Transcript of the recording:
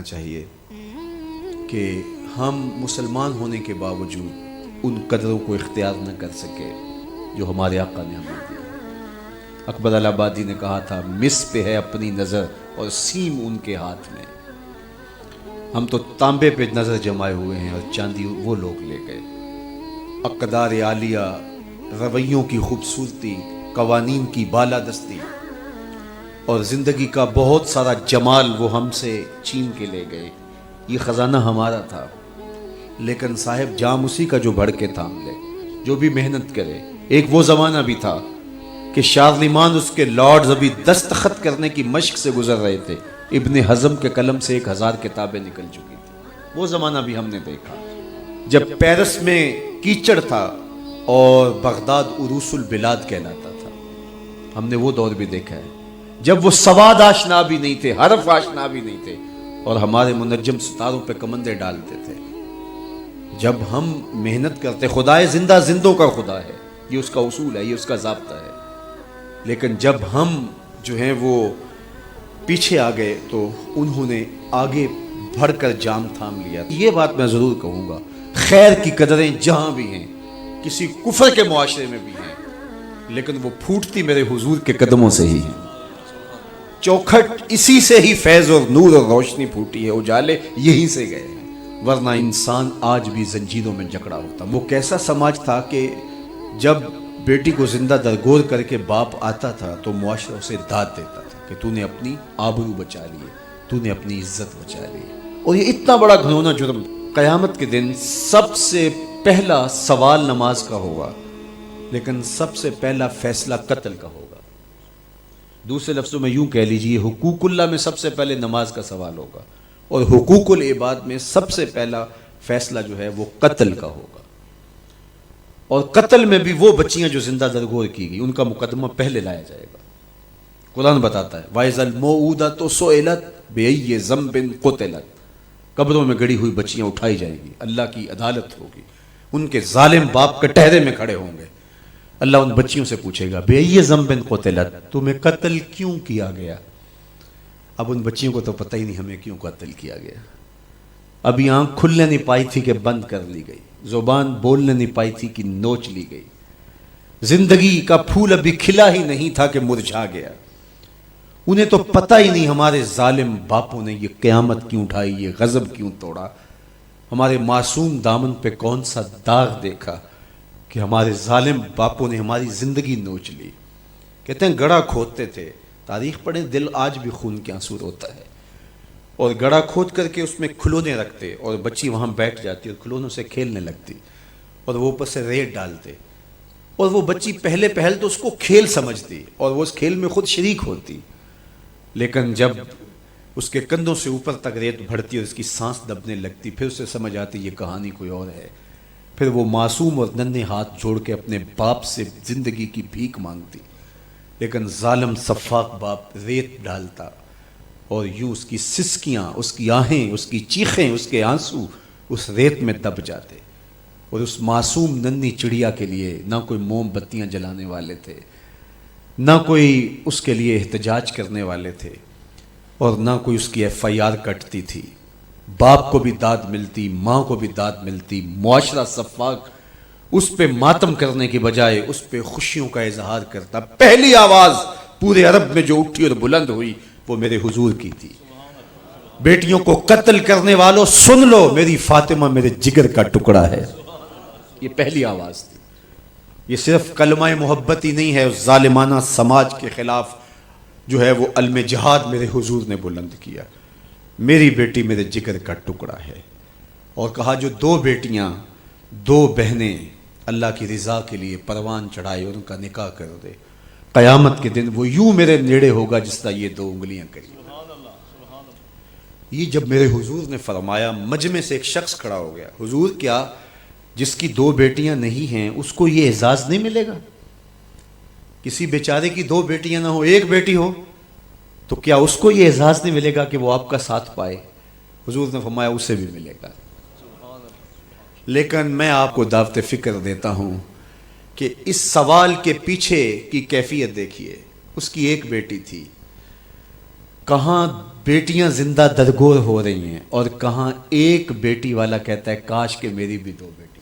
کرنا چاہیے کہ ہم مسلمان ہونے کے باوجود ان قدروں کو اختیار نہ کر سکے جو ہمارے آقا نے ہمیں دی۔ اکبر الہآبادی نے کہا تھا مس پہ ہے اپنی نظر اور سیم ان کے ہاتھ میں۔ ہم تو تانبے پہ نظر جمائے ہوئے ہیں اور چاندی وہ لوگ لے گئے۔ اقدار عالیہ، رویوں کی خوبصورتی، قوانین کی بالادستی اور زندگی کا بہت سارا جمال وہ ہم سے چھین کے لے گئے۔ یہ خزانہ ہمارا تھا، لیکن صاحب جام اسی کا جو بڑھ کے تھام لے، جو بھی محنت کرے۔ ایک وہ زمانہ بھی تھا کہ شارلمان اس کے لارڈز ابھی دستخط کرنے کی مشق سے گزر رہے تھے، ابن حزم کے قلم سے 1000 کتابیں نکل چکی تھی۔ وہ زمانہ بھی ہم نے دیکھا جب پیرس میں کیچڑ تھا اور بغداد عروس البلاد کہلاتا تھا۔ ہم نے وہ دور بھی دیکھا ہے جب وہ سواد آشنا بھی نہیں تھے، حرف آشنا بھی نہیں تھے، اور ہمارے منجم ستاروں پہ کمندے ڈالتے تھے۔ جب ہم محنت کرتے، خدائے زندہ زندوں کا خدا ہے، یہ اس کا اصول ہے، یہ اس کا ضابطہ ہے، لیکن جب ہم جو ہیں وہ پیچھے آ گئے تو انہوں نے آگے بڑھ کر جام تھام لیا۔ یہ بات میں ضرور کہوں گا، خیر کی قدریں جہاں بھی ہیں، کسی کفر کے معاشرے میں بھی ہیں، لیکن وہ پھوٹتی میرے حضور کے قدموں سے ہی ہیں۔ چوکھٹ اسی سے ہی فیض اور نور اور روشنی پھوٹی ہے، اجالے یہیں سے گئے ہیں، ورنہ انسان آج بھی زنجیروں میں جکڑا ہوتا۔ وہ کیسا سماج تھا کہ جب بیٹی کو زندہ درگور کر کے باپ آتا تھا تو معاشرہ اسے داد دیتا تھا کہ تو نے اپنی آبرو بچا لی، تو نے اپنی عزت بچا لی۔ اور یہ اتنا بڑا گھنونا جرم، قیامت کے دن سب سے پہلا سوال نماز کا ہوگا، لیکن سب سے پہلا فیصلہ قتل کا ہوگا۔ دوسرے لفظوں میں یوں کہہ لیجئے، حقوق اللہ میں سب سے پہلے نماز کا سوال ہوگا، اور حقوق العباد میں سب سے پہلا فیصلہ جو ہے وہ قتل کا ہوگا۔ اور قتل میں بھی وہ بچیاں جو زندہ درگور کی گئی، ان کا مقدمہ پہلے لایا جائے گا۔ قرآن بتاتا ہے وَإِذَا الْمَوْءُودَةُ سُئِلَتْ بِأَيِّ ذَنبٍ قُتِلَتْ، قبروں میں گڑی ہوئی بچیاں اٹھائی جائیں گی، اللہ کی عدالت ہوگی، ان کے ظالم باپ کٹہرے میں کھڑے ہوں گے۔ اللہ ان بچیوں سے پوچھے گا بِأَيِّ ذَنبٍ قُتِلَتْ، تمہیں قتل کیوں کیا گیا؟ اب ان بچیوں کو تو پتہ ہی نہیں ہمیں کیوں قتل کیا گیا۔ ابھی آنکھ کھلنے نہیں پائی تھی کہ بند کر لی گئی، زبان بولنے نہیں پائی تھی کہ نوچ لی گئی، زندگی کا پھول ابھی کھلا ہی نہیں تھا کہ مرجھا گیا۔ انہیں تو پتہ ہی نہیں ہمارے ظالم باپوں نے یہ قیامت کیوں اٹھائی، یہ غضب کیوں توڑا، ہمارے معصوم دامن پہ کون سا داغ دیکھا کہ ہمارے ظالم باپوں نے ہماری زندگی نوچ لی۔ کہتے ہیں گڑھا کھودتے تھے، تاریخ پڑھیں، دل آج بھی خون کے آنسو روتا ہے، اور گڑھا کھود کر کے اس میں کھلونے رکھتے اور بچی وہاں بیٹھ جاتی اور کھلونوں سے کھیلنے لگتی، اور وہ اوپر سے ریت ڈالتے، اور وہ بچی پہلے پہل تو اس کو کھیل سمجھتی اور وہ اس کھیل میں خود شریک ہوتی، لیکن جب اس کے کندھوں سے اوپر تک ریت بڑھتی اور اس کی سانس دبنے لگتی، پھر اسے سمجھ آتی یہ کہانی کوئی اور ہے۔ پھر وہ معصوم اور ننھے ہاتھ جوڑ کے اپنے باپ سے زندگی کی بھیک مانگتی، لیکن ظالم سفاک باپ ریت ڈالتا، اور یوں اس کی سسکیاں، اس کی آہیں، اس کی چیخیں، اس کے آنسو اس ریت میں دب جاتے، اور اس معصوم ننھی چڑیا کے لیے نہ کوئی موم بتیاں جلانے والے تھے، نہ کوئی اس کے لیے احتجاج کرنے والے تھے، اور نہ کوئی اس کی FIR کٹتی تھی۔ باپ کو بھی داد ملتی، ماں کو بھی داد ملتی، معاشرہ سفاک اس پہ ماتم کرنے کی بجائے اس پہ خوشیوں کا اظہار کرتا۔ پہلی آواز پورے عرب میں جو اٹھی اور بلند ہوئی وہ میرے حضور کی تھی، بیٹیوں کو قتل کرنے والوں سن لو، میری فاطمہ میرے جگر کا ٹکڑا ہے، یہ پہلی آواز تھی۔ یہ صرف کلمہ محبت ہی نہیں ہے، اس ظالمانہ سماج کے خلاف جو ہے وہ علم جہاد میرے حضور نے بلند کیا، میری بیٹی میرے جگر کا ٹکڑا ہے، اور کہا جو دو بیٹیاں، دو بہنیں اللہ کی رضا کے لیے پروان چڑھائے اور ان کا نکاح کر دے، قیامت کے دن وہ یوں میرے نیڑے ہوگا جس طرح یہ دو انگلیاں کری۔ یہ جب میرے حضور نے فرمایا، مجمع سے ایک شخص کھڑا ہو گیا، حضور کیا جس کی دو بیٹیاں نہیں ہیں اس کو یہ اعزاز نہیں ملے گا؟ کسی بیچارے کی دو بیٹیاں نہ ہو، ایک بیٹی ہو، تو کیا اس کو یہ اعزاز نہیں ملے گا کہ وہ آپ کا ساتھ پائے؟ حضور نے فرمایا اسے بھی ملے گا۔ لیکن میں آپ کو دعوت فکر دیتا ہوں کہ اس سوال کے پیچھے کی کیفیت دیکھیے۔ اس کی ایک بیٹی تھی، کہاں بیٹیاں زندہ درگور ہو رہی ہیں اور کہاں ایک بیٹی والا کہتا ہے کاش کہ میری بھی 2 بیٹی.